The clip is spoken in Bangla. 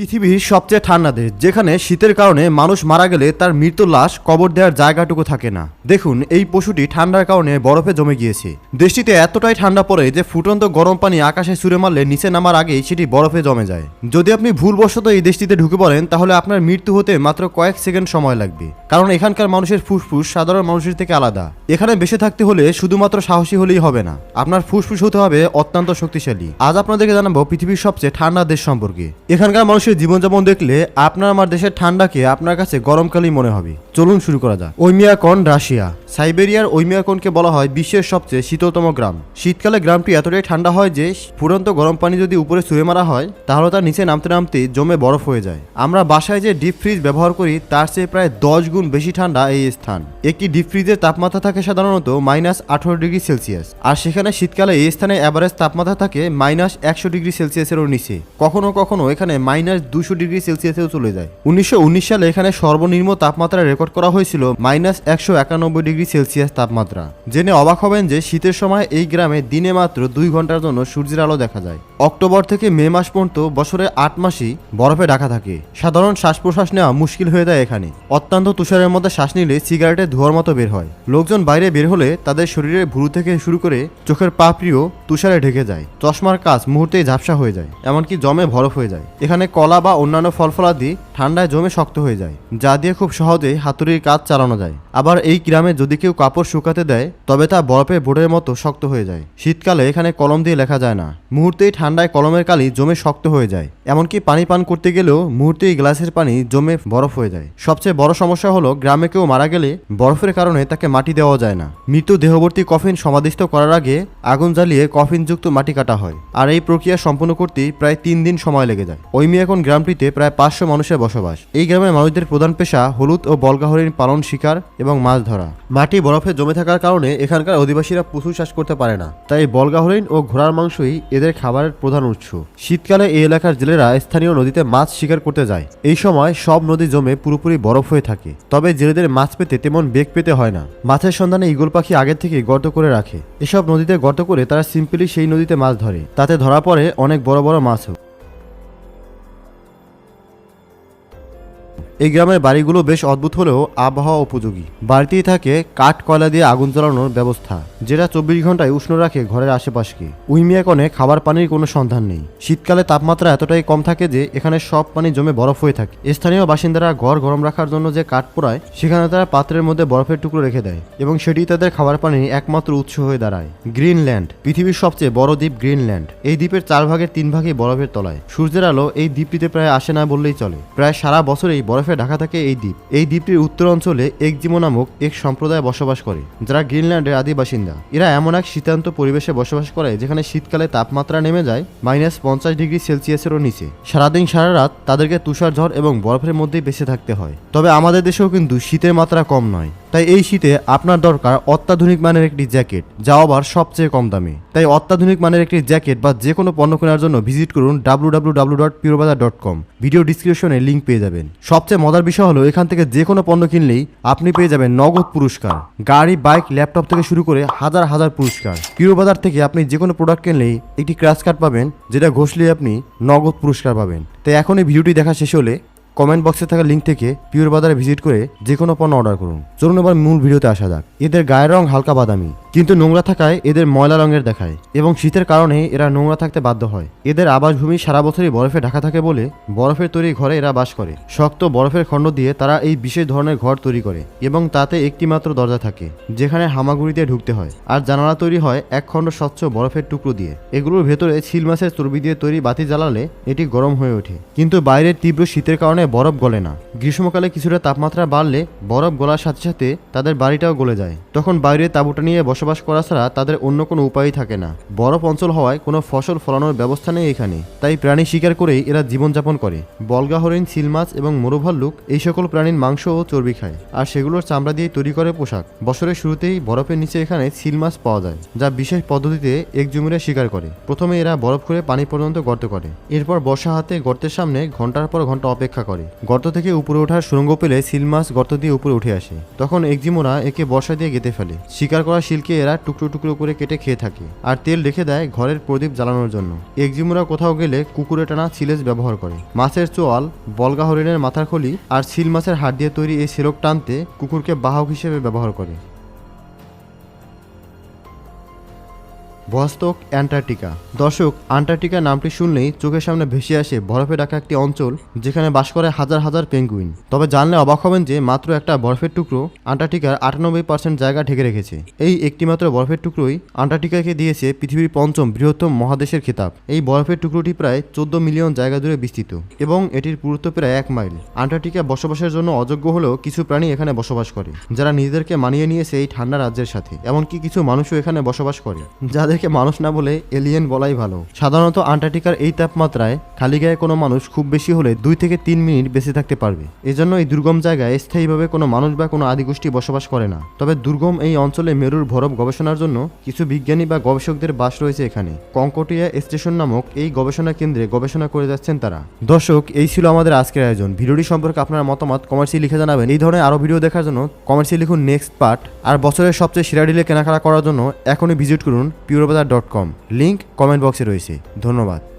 পৃথিবীর সবচেয়ে ঠান্ডা দেশ, যেখানে শীতের কারণে মানুষ মারা গেলে তার মৃত্যুর লাশ কবর দেওয়ার জায়গাটুকু থাকে না। দেখুন, এই পশুটি ঠান্ডার কারণে বরফে জমে গিয়েছে। দেশটিতে এতটাই ঠান্ডা পড়ে যে ফুটন্ত গরম পানি আকাশে ছুঁড়ে মারলে নিচে নামার আগেই সেটি বরফে জমে যায়। যদি আপনি ভুলবশত এই দেশটিতে ঢুকে পড়েন, তাহলে আপনার মৃত্যু হতে মাত্র কয়েক সেকেন্ড সময় লাগবে, কারণ এখানকার মানুষের ফুসফুস সাধারণ মানুষের থেকে আলাদা। এখানে বেঁচে থাকতে হলে শুধুমাত্র সাহসী হলেই হবে না, আপনার ফুসফুস হতে হবে অত্যন্ত শক্তিশালী। আজ আপনাদেরকে জানাবো পৃথিবীর সবচেয়ে ঠান্ডা দেশ সম্পর্কে। এখানকার মানুষের জীবনযাপন দেখলে আপনার আমার দেশের ঠান্ডাকে আপনার কাছে গরমকালই মনে হবে। চলুন শুরু করা যাক। Oymyakon, Russia. সাইবেরিয়ার ওইমিয়াকনকে বলা হয় বিশ্বের সবচেয়ে শীতলতম গ্রাম। শীতকালে গ্রামটি এতটাই ঠান্ডা হয় যে ফুটন্ত গরম পানি যদি উপরে ছুঁড়ে মারা হয়, তাহলে তার নিচে নামতে নামতে জমে বরফ হয়ে যায়। আমরা বাসায় যে ডিপ ফ্রিজ ব্যবহার করি, তার চেয়ে প্রায় 10 গুণ বেশি ঠান্ডা এই স্থান। একটি ডিপ ফ্রিজের তাপমাত্রা থাকে সাধারণত -18°C, আর সেখানে শীতকালে এই স্থানে অ্যাভারেজ তাপমাত্রা থাকে -100°C-এরও নিচে। কখনো কখনো এখানে -200°C-এও চলে যায়। 1919 সালে এখানে সর্বনিম্ন তাপমাত্রা রেকর্ড করা হয়েছিল -191°C তাপমাত্রা। জেনে অবাক হবেন যে শীতের সময় এই গ্রামে দিনে মাত্র 2 ঘন্টার জন্য সূর্যের আলো দেখা যায়। অক্টোবর থেকে মে মাস পর্যন্ত বছরে 8 মাসই বরফে ঢাকা থাকে। সাধারণ শ্বাস প্রশ্বাস নেওয়া মুশকিল হয়ে যায় এখানে। অত্যন্ত তুষারের মধ্যে শ্বাস নিলে সিগারেটের ধোঁয়ার মতো বের হয়। লোকজন বাইরে বের হলে তাদের শরীরে ভুরু থেকে শুরু করে চোখের পাপড়িও তুষারে ঢেকে যায়। চশমার কাঁচ মুহূর্তেই ঝাপসা হয়ে যায়, এমনকি জমে বরফ হয়ে যায়। এখানে কলা বা অন্যান্য ফলফলাদি ঠান্ডায় জমে শক্ত হয়ে যায়, যা দিয়ে খুব সহজেই হাতুড়ির কাজ চালানো যায়। আবার এই গ্রামে যদি কেউ কাপড় শুকাতে দেয়, তবে তা বরফে বোর্ডের মতো শক্ত হয়ে যায়। শীতকালে এখানে কলম দিয়ে লেখা যায় না, মুহূর্তেই ঠান্ডায় কলমের কালি জমে শক্ত হয়ে যায়। এমনকি পানি পান করতে গেলেও মুহূর্তেই গ্লাসের পানি জমে বরফ হয়ে যায়। সবচেয়ে বড় সমস্যা হলো, গ্রামে কেউ মারা গেলে বরফের কারণে তাকে মাটি দেওয়া যায় না। মৃত্যু দেহবর্তী কফিন সমাধিস্থ করার আগে আগুন জ্বালিয়ে কফিনযুক্ত মাটি কাটা হয়, আর এই প্রক্রিয়া সম্পন্ন করতেই প্রায় 3 দিন সময় লেগে যায়। ওইমিয়াকন গ্রামটিতে প্রায় 500 মানুষের বসবাস। এই গ্রামের মানুষদের প্রধান পেশা হলুদ ও বলগা হরিণ পালন, শিকার এবং মাছ ধরা। মাটি বরফে জমে থাকার কারণে এখানকার অধিবাসীরা প্রচুর চাষ করতে পারে না, তাই বলগা হরিণ ও ঘোড়ার মাংসই এদের খাবারের প্রধান উৎস। শীতকালে এই এলাকার জেলেরা স্থানীয় নদীতে মাছ শিকার করতে যায়। এই সময় সব নদী জমে পুরোপুরি বরফ হয়ে থাকে, তবে জেলেদের মাছ পেতে তেমন বেগ পেতে হয় না। মাছের সন্ধানে ঈগল পাখি আগে থেকে গর্ত করে রাখে। এসব নদীতে গর্ত করে তারা সিম্পলি সেই নদীতে মাছ ধরে, তাতে ধরা পড়ে অনেক বড় বড় মাছও। এই গ্রামের বাড়িগুলো বেশ অদ্ভুত হলেও আবহাওয়া উপযোগী। বাড়িতেই থাকে কাঠ কয়লা দিয়ে আগুন জ্বালানোর ব্যবস্থা, যেটা 24 ঘন্টায় উষ্ণ রাখে ঘরের আশেপাশকে। উইমিয়াকনে খাবার পানির কোনো সন্ধান নেই। শীতকালে তাপমাত্রা এতটাই কম থাকে যে এখানে সব পানি জমে বরফ হয়ে থাকে। স্থানীয় বাসিন্দারা ঘর গরম রাখার জন্য যে কাঠ পোড়ায়, সেখানে তারা পাত্রের মধ্যে বরফের টুকরো রেখে দেয় এবং সেটি তাদের খাবার পানির একমাত্র উৎস হয়ে দাঁড়ায়। গ্রিনল্যান্ড, পৃথিবীর সবচেয়ে বড় দ্বীপ গ্রিনল্যান্ড। এই দ্বীপের 4 ভাগের 3 ভাগই বরফের তলায়। সূর্যের আলো এই দ্বীপটিতে প্রায় আসে না বললেই চলে। প্রায় সারা বছরেই বরফে ঢাকা থাকে এই দ্বীপ। এই দ্বীপটির উত্তর অঞ্চলে একজিমো নামক এক সম্প্রদায় বসবাস করে, যারা গ্রিনল্যান্ডের আদি বাসিন্দা। এরা এমন এক শীতান্ত পরিবেশে বসবাস করে যেখানে শীতকালে তাপমাত্রা নেমে যায় -50°C-এরও নিচে। সারাদিন সারা রাত তাদেরকে তুষার ঝড় এবং বরফের মধ্যেই বেঁচে থাকতে হয়। তবে আমাদের দেশেও কিন্তু শীতের মাত্রা কম নয়, তাই এই শীতে আপনার দরকার অত্যাধুনিক মানের একটি জ্যাকেট, যা আবার সবচেয়ে কম দামে। তাই অত্যাধুনিক মানের একটি জ্যাকেট বা যে কোনো পণ্য কেনার জন্য ভিজিট করুন www.purobazar.com। ভিডিও ডিসক্রিপশনে লিঙ্ক পেয়ে যাবেন। সবচেয়ে মজার বিষয় হলো, এখান থেকে যে কোনো পণ্য কিনলেই আপনি পেয়ে যাবেন নগদ পুরস্কার। গাড়ি, বাইক, ল্যাপটপ থেকে শুরু করে হাজার হাজার পুরস্কার। পিউরোবাজার থেকে আপনি যে কোনো প্রোডাক্ট কিনলেই একটি ক্র্যাশ কার্ড পাবেন, যেটা ঘষলেই আপনি নগদ পুরস্কার পাবেন। তাই এখন এই ভিডিওটি দেখা শেষ হলে কমেন্ট বক্সে থাকা লিঙ্ক থেকে পিউরোবাজারে ভিজিট করে যে কোনো পণ্য অর্ডার করুন। চলুন এবার মূল ভিডিওতে আসা যাক। এদের গায়ের রং হালকা বাদামি, কিন্তু নোংরা থাকায় এদের ময়লা রঙের দেখায় এবং শীতের কারণে এরা নোংরা থাকতে বাধ্য হয়। এদের আবাসভূমি সারা বছরই বরফে ঢাকা থাকে বলে বরফের তৈরি ঘরে এরা বাস করে। শক্ত বরফের খণ্ড দিয়ে তারা এই বিশেষ ধরনের ঘর তৈরি করে এবং তাতে একটি মাত্র দরজা থাকে, যেখানে হামাগুড়ি দিয়ে ঢুকতে হয়। আর জানালা তৈরি হয় এক খণ্ড স্বচ্ছ বরফের টুকরো দিয়ে। এগুলোর ভেতরে চিল মাছের চর্বি দিয়ে তৈরি বাতি জ্বালালে এটি গরম হয়ে ওঠে, কিন্তু বাইরের তীব্র শীতের কারণে বরফ গলে না। গ্রীষ্মকালে কিছুটা তাপমাত্রা বাড়লে বরফ গলার সাথে সাথে তাদের বাড়িটাও গলে যায়। তখন বাইরে তাঁবুটা নিয়ে বসবাস করা ছাড়া তাদের অন্য কোনো উপায়ই থাকে না। বরফ অঞ্চল হওয়ায় কোনো ফসল ফলানোর ব্যবস্থা নেই এখানে, তাই প্রাণী শিকার করেই এরা জীবনযাপন করে। বলগা হরিণ, চিল মাছ এবং মরুভাল্লুক এই সকল প্রাণীর মাংস ও চর্বি খায়, আর সেগুলোর চামড়া দিয়ে তৈরি করে পোশাক। বছরের শুরুতেই বরফের নিচে এখানে চিল মাছ পাওয়া যায়, যা বিশেষ পদ্ধতিতে একজুমিরে শিকার করে। প্রথমে এরা বরফ করে পানি পর্যন্ত গর্ত করে, এরপর বর্ষা হাতে গর্তের সামনে ঘন্টার পর ঘন্টা অপেক্ষা করে। করে। গর্ত থেকে উপরে ওঠার সুড়ঙ্গ পেলে সিল মাছ গর্ত দিয়ে উপরে উঠে আসে। তখন এক্সিমোরা একে বর্ষা দিয়ে গেঁথে ফেলে। শিকার করা শিলকে এরা টুকরো টুকরো করে কেটে খেয়ে থাকে আর তেল রেখে দেয় ঘরের প্রদীপ জ্বালানোর জন্য। এক্সিমোরা কোথাও গেলে কুকুরে টানা সিলেজ ব্যবহার করে। মাছের চোয়াল, বলগা হরিণের মাথার খলি আর সিল মাছের হাড় দিয়ে তৈরি এই সিলক টানতে কুকুরকে বাহক হিসেবে ব্যবহার করে। ভস্ত্রক অ্যান্টার্কটিকা। দর্শক, আন্টার্কটিকা নামটি শুনলেই চোখের সামনে ভেসে আসে বরফে ঢাকা একটি অঞ্চল যেখানে বাস করে হাজার হাজার পেঙ্গুইন। তবে জানলে অবাক হবেন যে মাত্র একটা বরফের টুকরো আন্টার্কটিকার 98% জায়গা ঢেকে রেখেছে। এই একটিমাত্র বরফের টুকরোই আন্টার্কটিকাকে দিয়েছে পৃথিবীর 5ম বৃহত্তম মহাদেশের খেতাব। এই বরফের টুকরোটি প্রায় 14 মিলিয়ন জায়গা জুড়ে বিস্তৃত এবং এটির পুরুত্ব প্রায় 1 মাইল। আন্টার্কটিকা বসবাসের জন্য অযোগ্য হলেও কিছু প্রাণী এখানে বসবাস করে যারা নিজেদেরকে মানিয়ে নিয়েছে এই ঠান্ডা রাজ্যের সাথে। এমনকি কিছু মানুষও এখানে বসবাস করে যাদেরকে মানুষ না বলে এলিয়েন বলাই ভালো। সাধারণত আন্টার্কটিকার এই তাপমাত্রায় খালি গায়ে কোনো মানুষ খুব বেশি হলে 2 থেকে 3 মিনিট বেঁচে থাকতে পারবে। এজন্য এই দুর্গম জায়গায় স্থায়ীভাবে কোনো মানুষ বা কোনো আদিগোষ্ঠী বসবাস করে না। তবে দুর্গম এই অঞ্চলে মেরুর বরফ গবেষণার জন্য কিছু বিজ্ঞানী বা গবেষকদের বাস রয়েছে এখানে। কঙ্কটিয়া স্টেশন নামক এই গবেষণা কেন্দ্রে গবেষণা করে যাচ্ছেন তারা। দর্শক, এই ছিল আমাদের আজকের আয়োজন। ভিডিওটি সম্পর্কে আপনার মতামত কমেন্টসে লিখে জানাবেন। এই ধরনের আরও ভিডিও দেখার জন্য কমেন্টসে লিখুন নেক্সট পার্ট। আর বছরের সবচেয়ে সেরা ডিলে কেনাকাটা করার জন্য এখনই ভিজিট করুন purebazaar.com। লিংক কমেন্ট বক্সে রয়েছে। ধন্যবাদ।